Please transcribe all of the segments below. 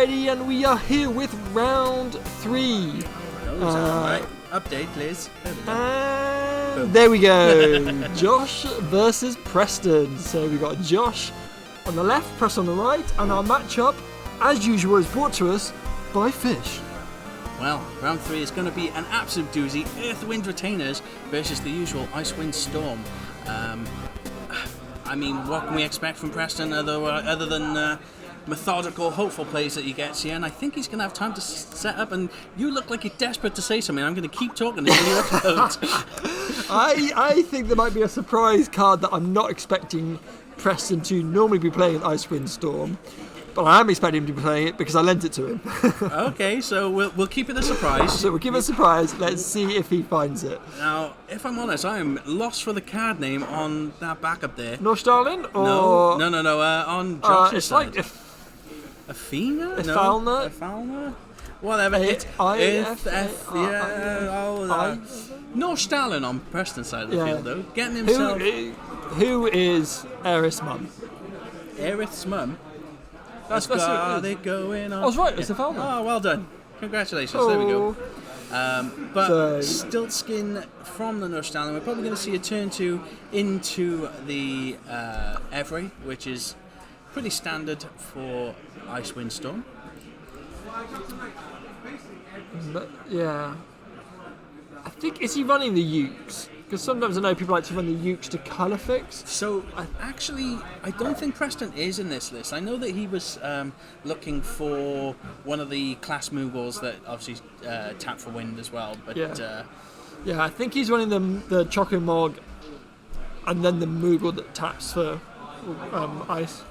Alrighty, and we are here with round 3. Right. Update, please. And there we go. Josh versus Preston. So we got Josh on the left, Preston on the right, and our matchup, as usual, is brought to us by Fish. Well, round 3 is going to be an absolute doozy. Earth Wind Retainers versus the usual Ice Wind Storm. I mean, what can we expect from Preston other than methodical, hopeful plays that he gets here? And I think he's going to have time to set up. And you look like you're desperate to say something. I'm going to keep talking until you upload. I think there might be a surprise card that I'm not expecting Preston to normally be playing at Ice Wind Storm. But I am expecting him to be playing it because I lent it to him. Okay, so we'll keep it a surprise. So we'll keep it a surprise. Let's see if he finds it. Now, if I'm honest, I am lost for the card name on that backup there. Norstalin? Or... No. On Josh's it's side. like Athena? Ifalna? Whatever. Norstalin on Preston's side of the field, though. Getting himself... Who is Aerith's mum? Aerith's mum? That's got it going on. I was right, it's Ifalna. Oh, well done. Congratulations, there we go. But Stiltskin from the Norstalin, we're probably going to see a turn 2 into the Every, which is pretty standard for Icewind Storm. But, yeah. I think, is he running the Ukes? Because sometimes I know people like to run the Ukes to colour fix. So, I don't think Preston is in this list. I know that he was looking for one of the class Moogles that obviously tap for wind as well. But yeah, I think he's running the Chocomog and then the Moogle that taps for ice.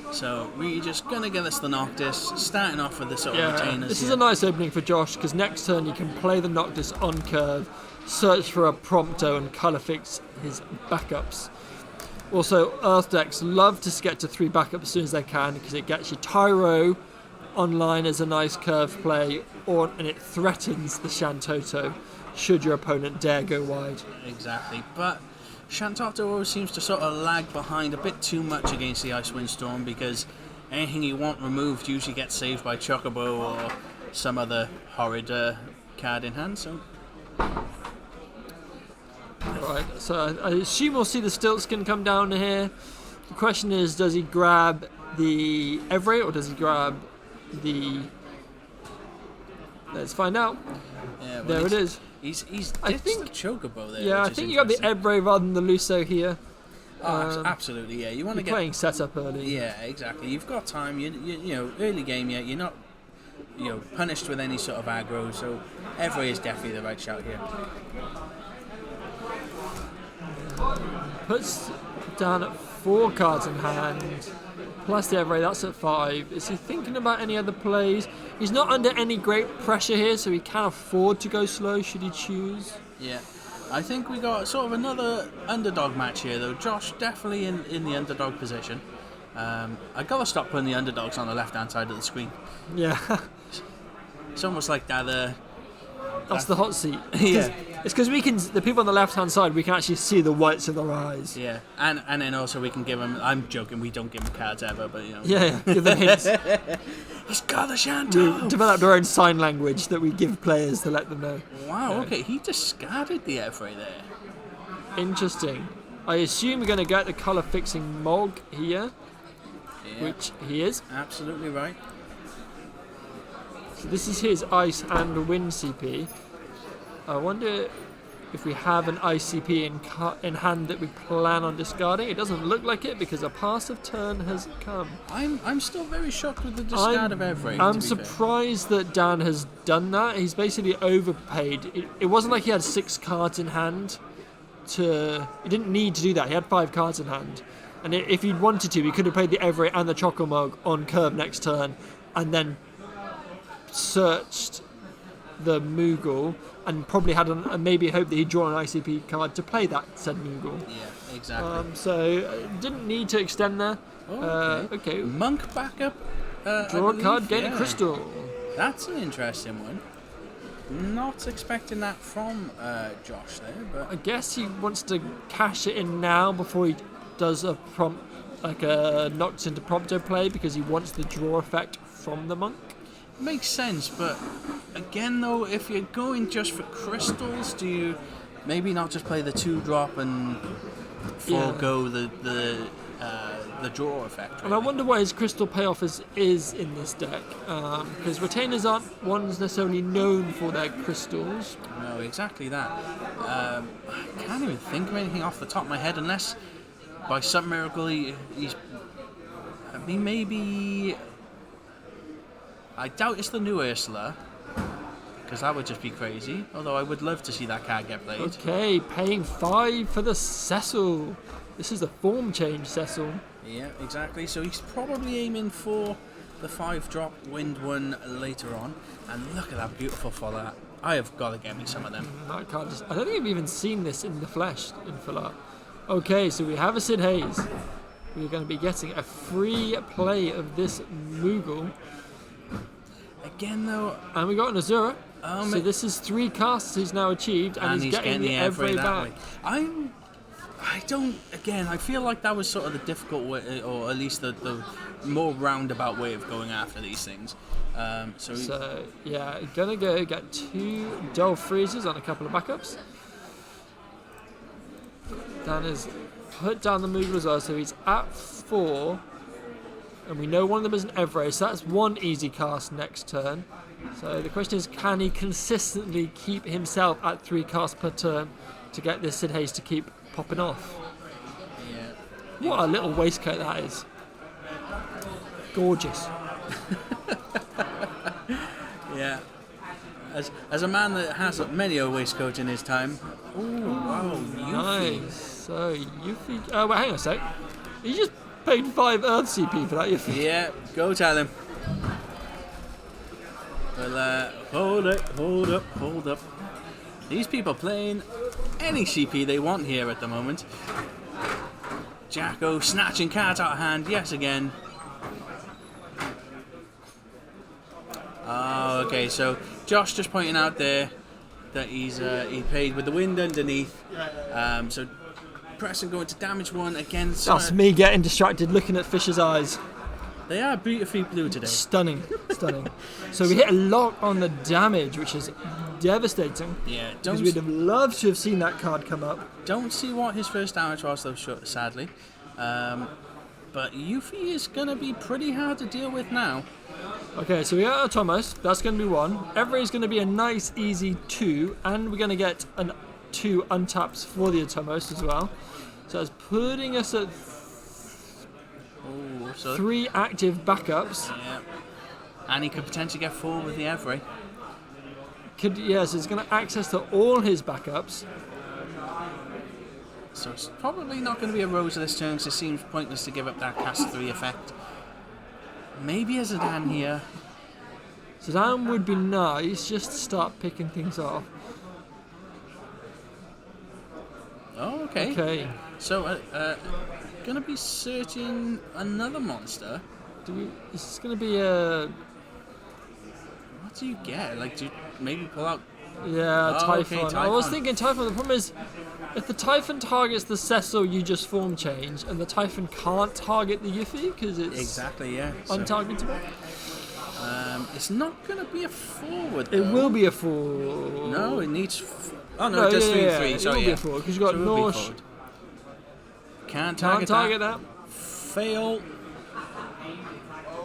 So we're just going to give us the Noctis, starting off with the sort of retainers. This is a nice opening for Josh, because next turn you can play the Noctis on curve, search for a Prompto and colour fix his backups. Also, Earth decks love to get to 3 backups as soon as they can, because it gets you Tyro online as a nice curve play, and it threatens the Shantoto should your opponent dare go wide. Exactly, but Shantoto always seems to sort of lag behind a bit too much against the Icewind Storm, because anything you want removed usually gets saved by Chocobo or some other horrid card in hand. So, right. So I assume we'll see the Stiltskin come down here. The question is, does he grab the Every or does he grab the? Let's find out. Yeah, well, there it is. He's I think the Chocobo there. Yeah, I think you got the Every rather than the Luso here. Oh, absolutely, yeah. You want to get playing setup early. Yeah, exactly. You've got time. You know, early game yet. You're not punished with any sort of aggro. So Every is definitely the right shout here. Puts down at 4 cards in hand. Plus the Every, that's at 5. Is he thinking about any other plays? He's not under any great pressure here, so he can afford to go slow should he choose. Yeah. I think we got sort of another underdog match here, though. Josh definitely in the underdog position. I gotta stop putting the underdogs on the left-hand side of the screen. Yeah. It's almost like that. That's the hot seat. Yeah. It's because the people on the left-hand side, we can actually see the whites of their eyes. Yeah, and then also we can give them. I'm joking. We don't give them cards ever, but Yeah, give them hints. He's got the Shanto. We developed our own sign language that we give players to let them know. Wow. Okay, he discarded the Every there. Interesting. I assume we're going to get the colour fixing Mog here, which he is. Absolutely right. So this is his Ice and Wind CP. I wonder if we have an ICP in hand that we plan on discarding. It doesn't look like it because a passive turn has come. I'm still very shocked with the discard of Every. I'm surprised that Dan has done that. He's basically overpaid. It wasn't like he had 6 cards in hand. He didn't need to do that. He had 5 cards in hand. And if he'd wanted to, he could have played the Every and the Chocomog on curve next turn and then searched the Moogle and probably had maybe hoped that he'd draw an ICP card to play that said Moogle. Yeah, exactly. So didn't need to extend there. Okay. Monk backup. Draw a card, gain a crystal. That's an interesting one. Not expecting that from Josh there, but I guess he wants to cash it in now before he does a like a Noctis into Prompto play because he wants the draw effect from the monk. Makes sense, but again though, if you're going just for crystals, do you maybe not just play the 2-drop and forego the draw effect? Really? And I wonder what his crystal payoff is in this deck, because retainers aren't ones necessarily known for their crystals. No, exactly that. I can't even think of anything off the top of my head unless by some miracle he's. I mean, maybe. I doubt it's the new Ursula, because that would just be crazy. Although I would love to see that card get played. Okay, paying 5 for the Cecil. This is a form change Cecil. Yeah, exactly. So he's probably aiming for the 5-drop wind one later on. And look at that beautiful follow. I have got to get me some of them. I don't think I've even seen this in the flesh in full art. Okay, so we have a Sid Hayes. We're going to be getting a free play of this Moogle. Again, though. And we got an Azura. So this is 3 casts he's now achieved, and he's getting the Evray back. I feel like that was sort of the difficult way, or at least the more roundabout way of going after these things. Yeah, gonna go get 2 Dull Freezes on a couple of backups. Dan has put down the Moogle as well, so he's at 4. And we know one of them is an Evray, so that's 1 easy cast next turn. So the question is, can he consistently keep himself at 3 casts per turn to get this Sid Hayes to keep popping off? Yeah. What a little waistcoat that is. Gorgeous. Yeah. As a man that has many a waistcoat in his time. Oh, wow, Yuffie. Nice. So, Yuffie... wait, hang on a sec. He just paid 5 Earth CP for that Yuffie. Yeah, go tell him. Well, hold up. These people playing any CP they want here at the moment. Jacko snatching cards out of hand, yes again. Oh, okay, so Josh just pointing out there that he paid with the wind underneath. So Preston going to damage 1 again. That's me getting distracted looking at Fisher's eyes. They are beautifully blue today. Stunning. So we hit a lock on the damage, which is devastating. Yeah, because we'd have loved to have seen that card come up. Don't see what his first damage was, though, sadly. But Yuffie is going to be pretty hard to deal with now. Okay, so we got Thomas. That's going to be 1. Evray is going to be a nice, easy 2. And we're going to get 2 untaps for the Atomos as well. So it's putting us at 3 active backups. Yeah. And he could potentially get 4 with the Evray. So it's going to access to all his backups. So it's probably not going to be a Rosa this turn, because it seems pointless to give up that cast 3 effect. Maybe a Zidane here. Zidane would be nice, just to start picking things off. Oh, okay. Okay. So, gonna be searching another monster. Is this gonna be a... What do you get? Like, do you maybe pull out... Yeah, Typhon. Okay, Typhon. I was thinking Typhon. The problem is, if the Typhon targets the Cecil, you just form change, and the Typhon can't target the Yuffie because it's untargetable. It's not going to be a forward, though. It will be a forward. No, it needs... it does 3/3. It will be a forward because you've got Norsh. Can't target that. Fail.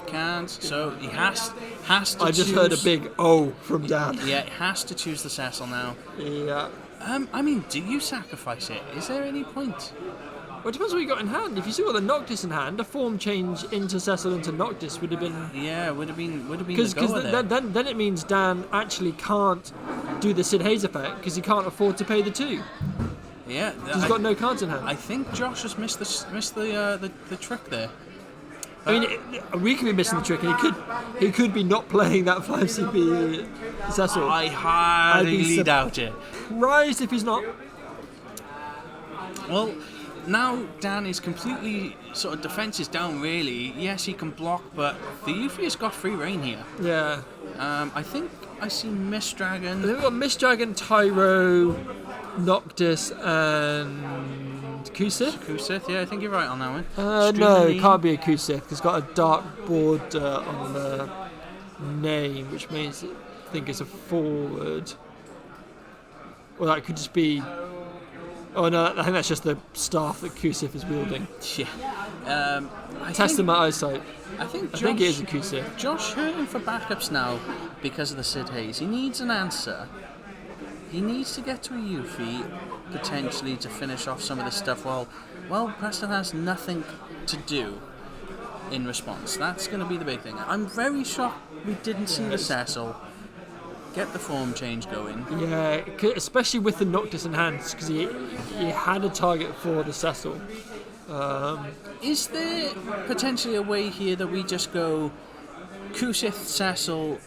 Can't. So he has to I just choose... heard a big O from Dan. Yeah, he has to choose the Cecil now. Yeah. I mean, do you sacrifice it? Is there any point? Well, it depends what you got in hand. If you still got the Noctis in hand, a form change into Cecil into Noctis would have been... Yeah, would have been Because then it means Dan actually can't do the Sid Hayes effect because he can't afford to pay the 2. Yeah. He's got no cards in hand. I think Josh has missed the trick there. I mean, we could be missing the trick, and he could be not playing that 5 CP Cecil. I highly doubt it. Surprised if he's not. Well, now Dan is completely sort of defenses down. Really, yes, he can block, but the Yuffie has got free reign here. Yeah. I think I see Mist Dragon. I think we've got Mist Dragon, Tyro, Noctis, and Kusith? Kusith, yeah, I think you're right on that one. No, it can't be a Kusith. It's got a dark border on the name, which makes it think it's a forward. Or that could just be... Oh no, I think that's just the staff that Kusith is wielding. Yeah. Testing my eyesight. I think it is a Kusith. Josh hurting for backups now because of the Sid Hayes. He needs an answer. He needs to get to a Yuffie, potentially, to finish off some of this stuff while Preston has nothing to do in response. That's going to be the big thing. I'm very shocked we didn't see the Cecil get the form change going. Yeah, especially with the Noctis in hand, because he had a target for the Cecil. Is there potentially a way here that we just go Kusith, Cecil,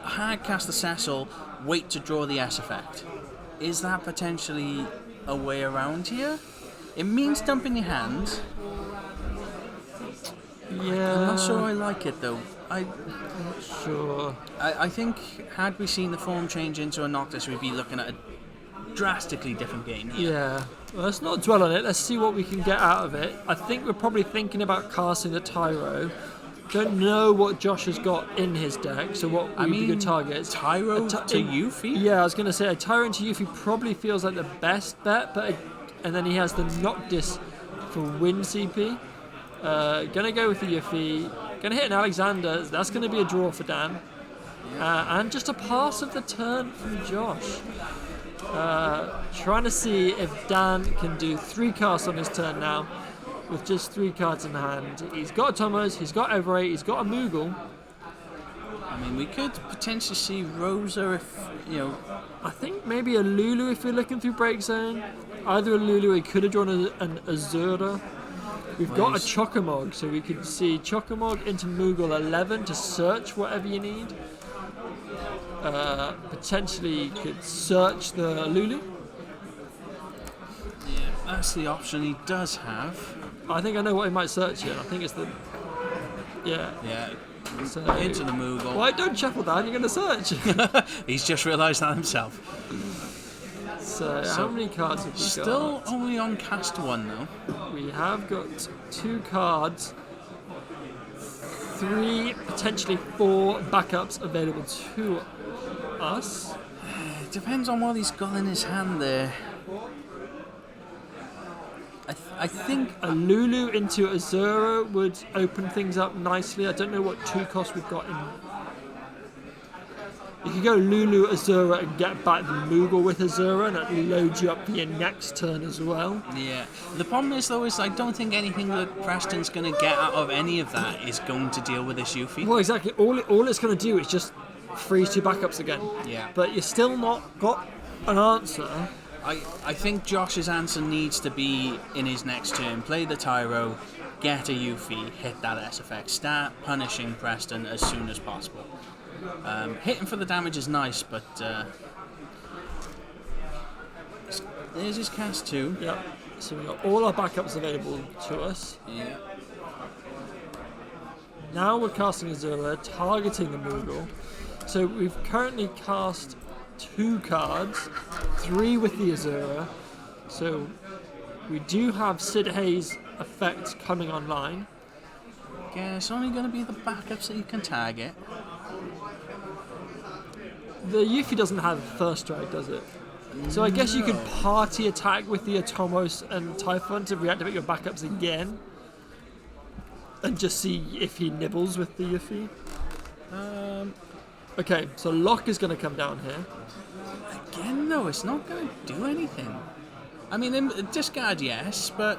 hard cast the Cecil, wait to draw the S effect? Is that potentially a way around here? It means dumping your hand. Yeah. I'm not sure I like it though. I'm not sure. I think had we seen the form change into a Noctis, we'd be looking at a drastically different game here. Yeah. Well, let's not dwell on it. Let's see what we can get out of it. I think we're probably thinking about casting the Tyro. Don't know what Josh has got in his deck, so what would be good targets. Tyro to Yuffie? Yeah, I was going to say a Tyro into Yuffie probably feels like the best bet, and then he has the Noctis for win CP. Gonna go with the Yuffie. Gonna hit an Alexander. That's gonna be a draw for Dan. And just a pass of the turn from Josh. Trying to see if Dan can do 3 casts on his turn now with just 3 cards in hand. He's got a Tomos, he's got Everett, he's got a Moogle. I mean, we could potentially see Rosa if, I think maybe a Lulu if you're looking through Break Zone. Either a Lulu, he could have drawn an Azura. We've got a Chocomog, so we could see Chocomog into Moogle 11 to search whatever you need. Potentially could search the Lulu. Yeah, that's the option he does have. I think I know what he might search here. I think it's the... Yeah. Yeah. So, into the Moogle. Why don't shuffle down? You're going to search. He's just realised that himself. So how many cards have we got? Still only on cast 1 though. We have got 2 cards. 3, potentially 4 backups available to us. It depends on what he's got in his hand there. I think a Lulu into Azura would open things up nicely. I don't know what 2 costs we've got in. You could go Lulu, Azura, and get back the Moogle with Azura, and that loads you up for your next turn as well. Yeah. The problem is, though, I don't think anything that Preston's going to get out of any of that is going to deal with this Yuffie. Well, exactly. All it's going to do is just freeze 2 backups again. Yeah. But you're still not got an answer. I think Josh's answer needs to be in his next turn. Play the Tyro, get a Yuffie, hit that S effect, start punishing Preston as soon as possible. Hitting for the damage is nice, but there's his cast 2. Yep. So we've got all our backups available to us. Yeah. Now we're casting Azura, targeting the Moogle. So we've currently cast 2 cards, 3 with the Azura. So we do have Sid Hayes effect coming online. Yeah, it's only going to be the backups that you can target. The Yuffie doesn't have first strike, does it? So I guess you could party attack with the Atomos and Typhon to reactivate your backups again. And just see if he nibbles with the Yuffie. Okay, so Lock is going to come down here. Again, though, it's not going to do anything. I mean, discard, yes, but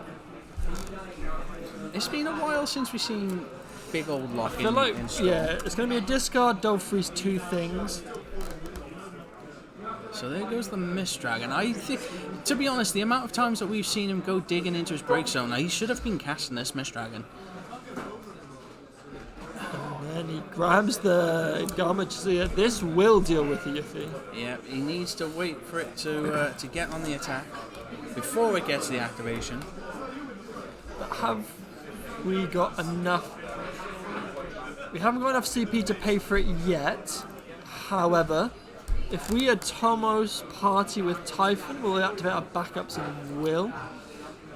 it's been a while since we've seen big old Lock in store. Yeah, it's going to be a discard, Dole freeze 2 things. So there goes the Mist Dragon. I think, to be honest, the amount of times that we've seen him go digging into his break zone, he should have been casting this Mist Dragon. And then he grabs the Garbage. So yeah, this will deal with the Yuffie. Yeah, he needs to wait for it to get on the attack before it gets the activation. But have we got enough? We haven't got enough CP to pay for it yet. However, if we Atomos party with Typhon, we'll activate our backups and will.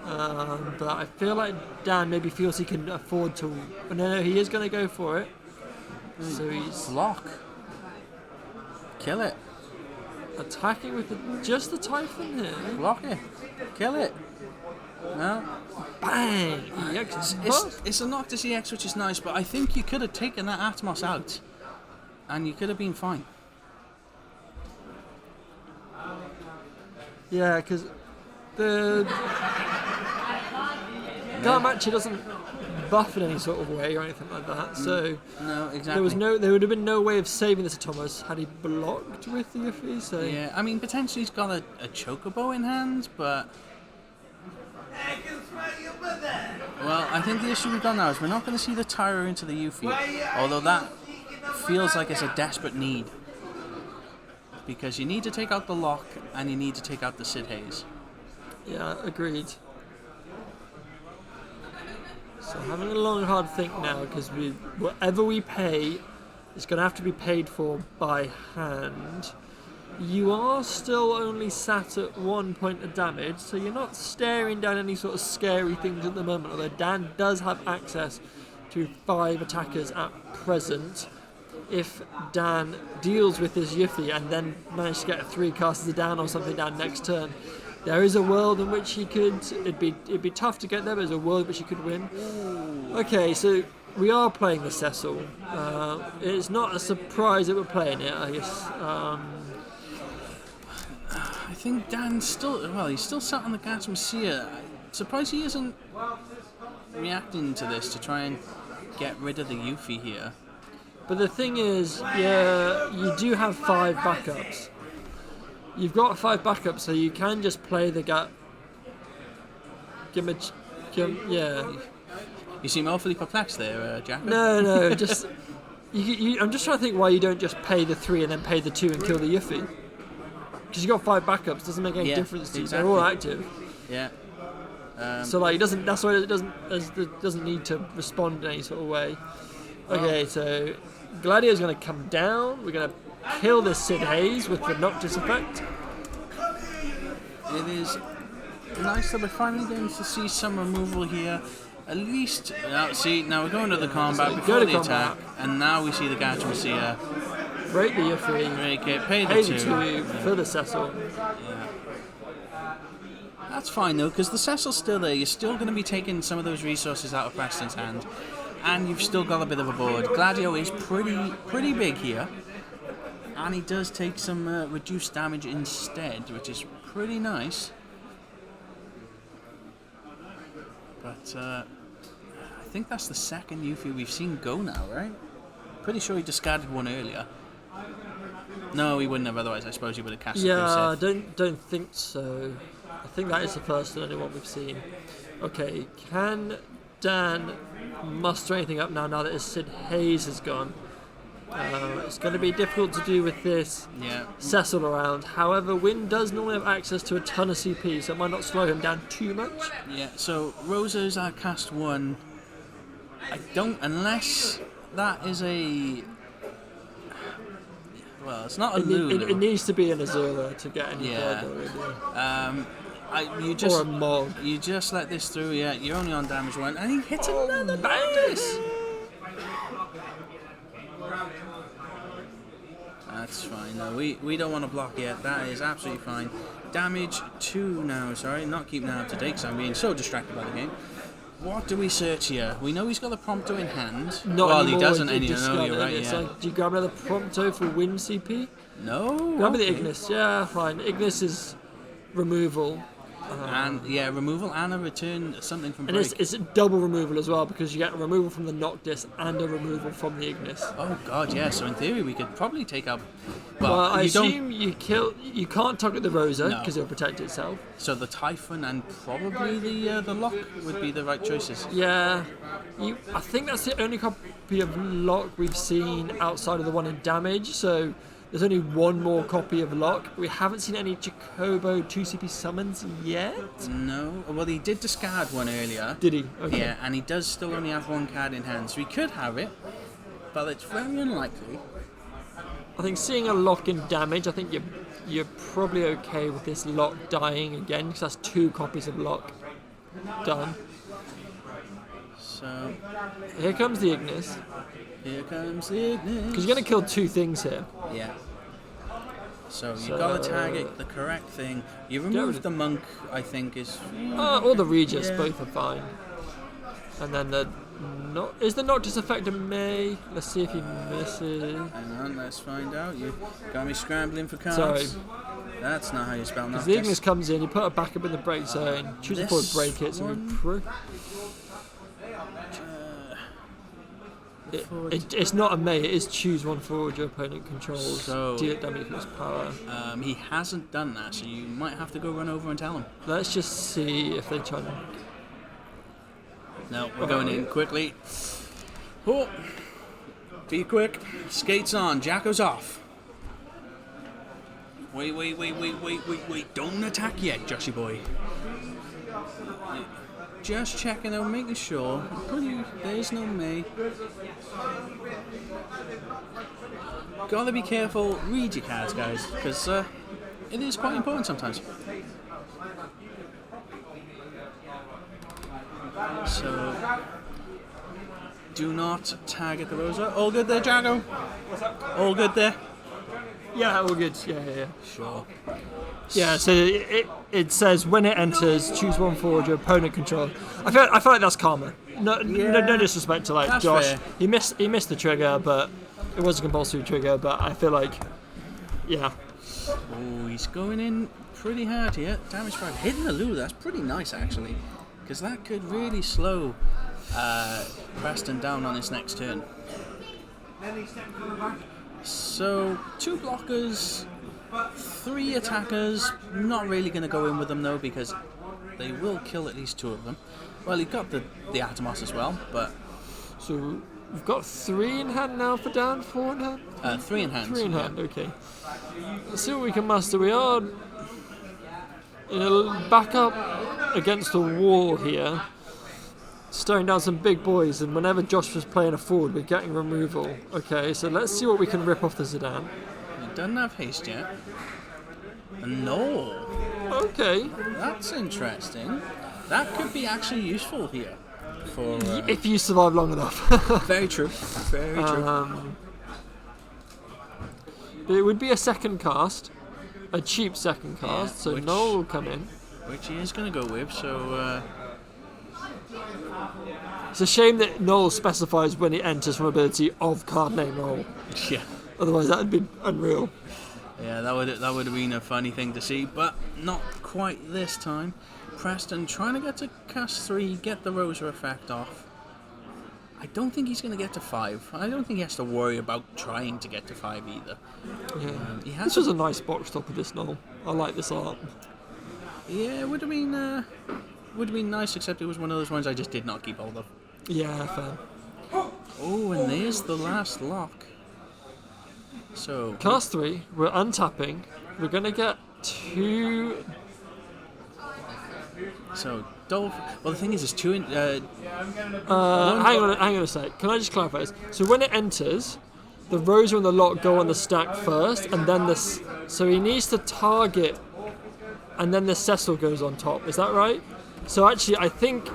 But I feel like Dan maybe feels he can afford to. But no, he is going to go for it. So he's Block. Kill it. attacking with just the Typhon here. Block it. Kill it. No. Bang! It's a Noctis EX, which is nice, but I think you could have taken that Atmos out, and you could have been fine. Yeah, because the Garmatcher doesn't buff in any sort of way or anything like that, so no, exactly. There would have been no way of saving this Thomas had he blocked with the Yuffie. So yeah, I mean potentially he's got a Chocobo in hand, but well, I think the issue we've got now is we're not going to see the Tyro into the Yuffie, although that feels like it's a desperate need. Because you need to take out the lock and you need to take out the Sid Haze. Yeah, agreed. So having a long hard think now, because whatever we pay is going to have to be paid for by hand. You are still only sat at 1 point of damage, so you're not staring down any sort of scary things at the moment, although Dan does have access to 5 attackers at present. If Dan deals with his Yuffie and then manages to get 3 casters down or something down next turn, there is a world in which he could. It'd be tough to get there, but there's a world in which he could win. Okay, so we are playing the Cecil. It's not a surprise that we're playing it, I guess. I think Dan's he's still sat on the Gatmasia. Surprised he isn't reacting to this to try and get rid of the Yuffie here. But the thing is, yeah, you do have 5 backups. You've got 5 backups, so you can just play the gut. Yeah. You seem awfully perplexed there, Jack. No, just I'm just trying to think why you don't just pay the 3 and then pay the 2 and kill the Yuffie. Because you got 5 backups, doesn't make any difference to you. Exactly. They're all active. Yeah. So like, that's why it doesn't need to respond in any sort of way. Okay, so Gladio's going to come down. We're going to kill this Sid Haze with the Noctis effect. It is nice that we're finally going to see some removal here. At least, now we're going to the combat before the attack, and now we see the Gatmasia. Break the Yuffie. Break it, pay the Pay 2. the 2 for the Cecil. Yeah. That's fine though, because the Cecil's still there. You're still going to be taking some of those resources out of Preston's hand. And you've still got a bit of a board. Gladio is pretty big here, and he does take some reduced damage instead, which is pretty nice. But I think that's the second Yuffie we've seen go now, right? Pretty sure he discarded one earlier. No, he wouldn't have. Otherwise, I suppose he would have cast it. Yeah, I don't think so. I think that is the first and only one we've seen. Okay, can Dan muster anything up now that his Sid Haze is gone? It's going to be difficult to do with this Cecil around. However, Wynn does normally have access to a ton of CP, so it might not slow him down too much. Yeah, so Rosa's at cast 1. I don't, unless that is a... Well, it's not a Lulu. It needs to be an Azura to get any further, really. Or a Mog. You just let this through, yeah. You're only on damage 1, and he hits another Noctis. That's fine. No, we don't want to block yet. That is absolutely fine. Damage 2 now. Sorry, not keeping that up to date because I'm being so distracted by the game. What do we search here? We know he's got the Prompto in hand. Not well, anymore, he doesn't anymore. No, you're right. Yeah. So do you grab another Prompto for Win CP? No. Grab me the Ignis. Yeah, fine. Ignis is removal. And removal and a return something from break. And it's a double removal as well because you get a removal from the Noctis and a removal from the Ignis. Oh god, yeah. So in theory we could probably take up. Well, I assume you can't target the Rosa because it'll protect itself. So the Typhon and probably the Lock would be the right choices. Yeah, I think that's the only copy of Lock we've seen outside of the one in damage. So there's only one more copy of Lock. We haven't seen any Chocobo 2CP summons yet. No. Well, he did discard one earlier. Did he? Okay. Yeah, and he does still only have 1 card in hand, so he could have it, but it's very unlikely. I think seeing a Lock in damage, I think you're probably okay with this Lock dying again, because that's 2 copies of Lock. Done. So Here comes the Ignis. here comes the Ignis. Because you're going to kill 2 things here. Yeah. So you've got to target the correct thing. You remove the monk, I think, is... Or the Regis, Yeah. both are fine. And then is the Noctis effect a May? Let's see if he misses. Hang on, let's find out. You got me scrambling for cards. Sorry. That's not how you spell Because Noctis. the Ignis comes in, you put a backup in the break zone, choose a forward, break it, so it's not a May, it is choose one forward your opponent controls, So, deal it damage with its power. He hasn't done that, so you might have to go run over and tell him. Let's just see if they try and... No, we're going in quickly. Oh, be quick. Skates on. Jacko's off. Wait. Don't attack yet, Joshy boy. Just checking out, making sure. There's no May. Gotta be careful. Read your cards, guys, because it is quite important sometimes. So, do not target the Rosa. All good there, Jago? All good there? Yeah, all good, yeah. Sure. Yeah, so it says when it enters, choose one forward your opponent controls. I feel like that's karma. No disrespect to That's Josh. fair. He missed the trigger, but it was a compulsory trigger. But I feel like, yeah. Oh, he's going in pretty hard here. Damage 5. Hitting the Lou, that's pretty nice actually. Because that could really slow Preston down on his next turn. So, 2 blockers, 3 attackers. Not really going to go in with them though, because they will kill at least 2 of them. Well, he got the Atomos as well, but... So we've got 3 in hand now for Dan, 4 in hand? 3 in hand. 3 in hand, okay. Let's see what we can muster. We are back up against the wall here, staring down some big boys, and whenever Josh was playing a forward, we're getting removal. Okay, so let's see what we can rip off the Zidane. He doesn't have haste yet. No. Okay. That's interesting. That could be actually useful here. For If you survive long enough. very true. Very true. But it would be a second cast, a cheap second cast, so Noel will come in. Which he is going to go with, so... It's a shame that Noel specifies when it enters from ability of card name Noel. Yeah. Otherwise that would be unreal. Yeah, that would have been a funny thing to see, but not quite this time. Preston trying to get to cast 3, get the Rosa effect off. I don't think he's going to get to 5. I don't think he has to worry about trying to get to 5 either. Yeah. This was a nice box top of this Noel. I like this art. Yeah, it would have been nice, except it was one of those ones I just did not keep hold of. Yeah, fair. Oh, and there's the last lock. So Cast 3, we're untapping. We're going to get 2... So, Dolph... Well, the thing is, it's 2 in... hang on a sec. Can I just clarify this? So when it enters, the Rosa and the lock go on the stack first, and then this... So he needs to target, and then the Cecil goes on top. Is that right? So actually, I think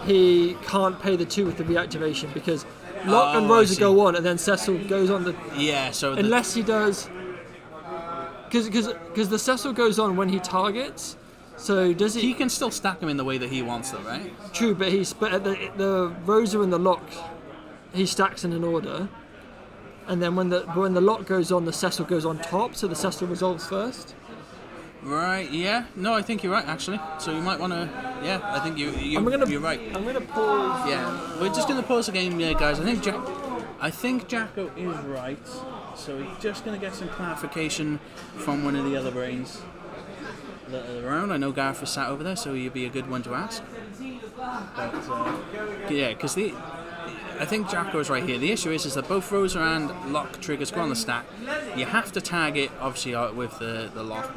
he can't pay the 2 with the reactivation, because lock and Rosa go on, and then Cecil goes on the... Yeah, so... Unless he does... Because the Cecil goes on when he targets, so does he... He can still stack them in the way that he wants them, right? True, but the Rosa and the lock, he stacks in an order, and then when the lock goes on, the Cecil goes on top, so the Cecil resolves first. Right, yeah. No, I think you're right, actually. So you might want to... Yeah, I think you're right. I'm going to pause. Yeah, we're just going to pause the game, guys. I think Jacko is right. So we're just going to get some clarification from one of the other brains that are around. I know Gareth is sat over there, so he'd be a good one to ask. But, yeah, because I think Jacko is right here. The issue is that both Rosa and lock triggers go on the stack. You have to tag it, obviously, with the lock.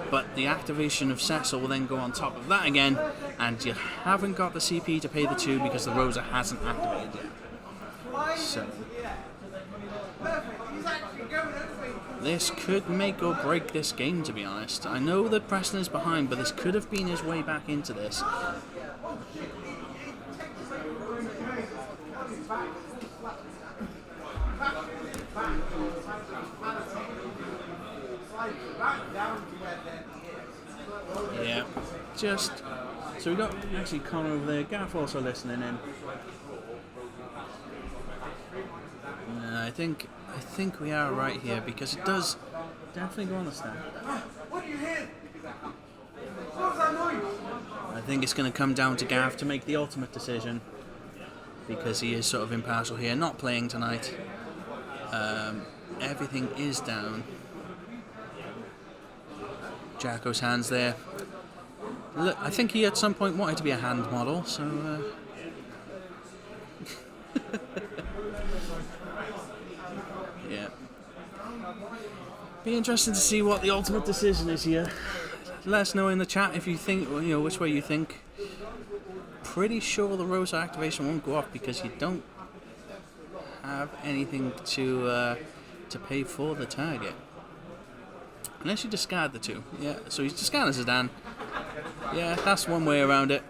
But the activation of Cecil will then go on top of that again, and you haven't got the CP to pay the 2 because the Rosa hasn't activated yet. So... This could make or break this game, to be honest. I know that Preston is behind, but this could have been his way back into this. Yeah, just... So we got actually Connor over there, Gaff also listening in. I think we are right here because it does definitely go on the stand. I think it's going to come down to Gav to make the ultimate decision because he is sort of impartial here, not playing tonight. Everything is down. Jacko's hands there. Look, I think he at some point wanted to be a hand model, so... Yeah. Be interesting to see what the ultimate decision is here. Let us know in the chat if you think, which way you think. Pretty sure the Rosa activation won't go off because you don't have anything to pay for the target. Unless you discard the two. Yeah, so he's discarding Zidane. Yeah, that's one way around it.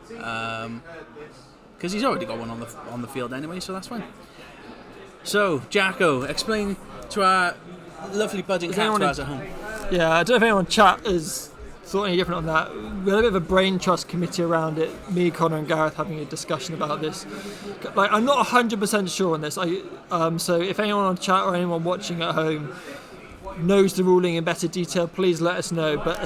Because he's already got one on the field anyway, so that's fine. So, Jacko, explain to our lovely budding Cactuars at home. Yeah, I don't know if anyone in chat has thought any different on that. We had a bit of a brain trust committee around it. Me, Connor, and Gareth having a discussion about this. Like, I'm not 100% sure on this. So, if anyone on chat or anyone watching at home knows the ruling in better detail, please let us know. But